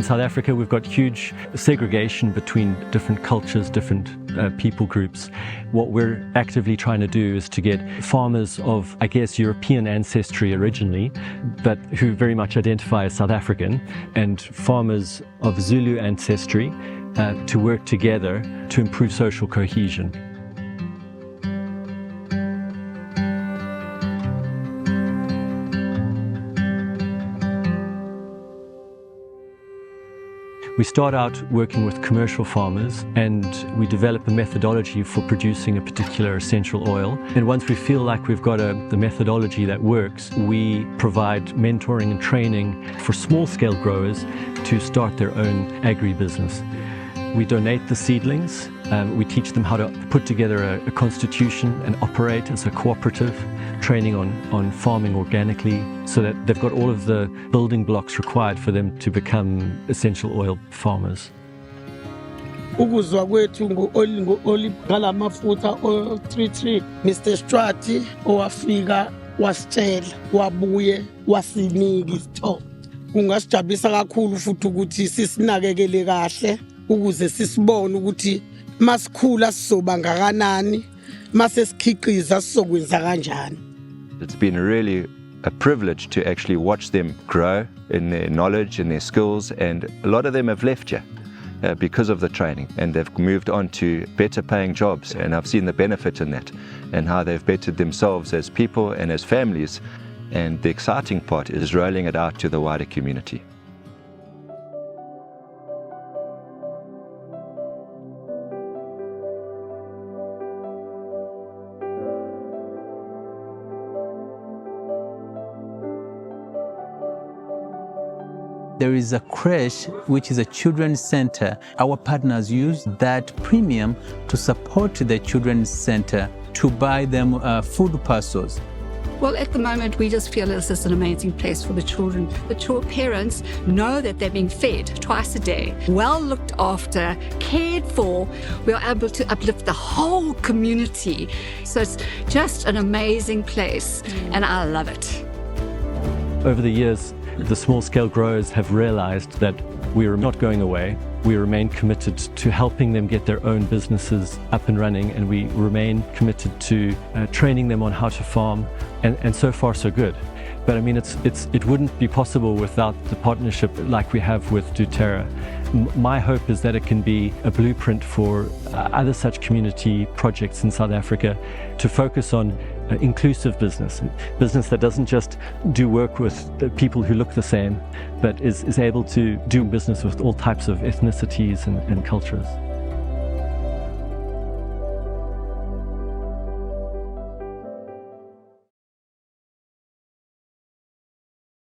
In South Africa, we've got huge segregation between different cultures, different people groups. What we're actively trying to do is to get farmers of, I guess, European ancestry originally, but who very much identify as South African, and farmers of Zulu ancestry to work together to improve social cohesion. We start out working with commercial farmers, and we develop a methodology for producing a particular essential oil. And once we feel like we've got the methodology that works, we provide mentoring and training for small-scale growers to start their own agribusiness. We donate the seedlings. We teach them how to put together a constitution and operate as a cooperative, training on farming organically, so that they've got all of the building blocks required for them to become essential oil farmers. Ukuzwa kwethu ngo-oli ngalamafutha o-33 Mr. Strati owafika wasitshela wabuye wasinika isithombe. Kungasijabulisa kakhulu futhi ukuthi sisinakekele kahle ukuze sisibone ukuthi masikhula sizoba ngakanani, masesikhiqiza sizokwenza kanjani. It's been really a privilege to actually watch them grow in their knowledge and their skills, and a lot of them have left here because of the training, and they've moved on to better paying jobs, and I've seen the benefit in that and how they've bettered themselves as people and as families, and the exciting part is rolling it out to the wider community. There is a creche, which is a children's center. Our partners use that premium to support the children's center, to buy them food parcels. Well, at the moment, we just feel this is an amazing place for the children. The parents know that they're being fed twice a day, well looked after, cared for. We are able to uplift the whole community. So it's just an amazing place, and I love it. Over the years, the small-scale growers have realized that we are not going away. We remain committed to helping them get their own businesses up and running, and we remain committed to training them on how to farm, and so far so good. But I mean, it wouldn't be possible without the partnership like we have with dōTERRA. My hope is that it can be a blueprint for other such community projects in South Africa to focus on inclusive business that doesn't just do work with people who look the same, but is able to do business with all types of ethnicities and cultures.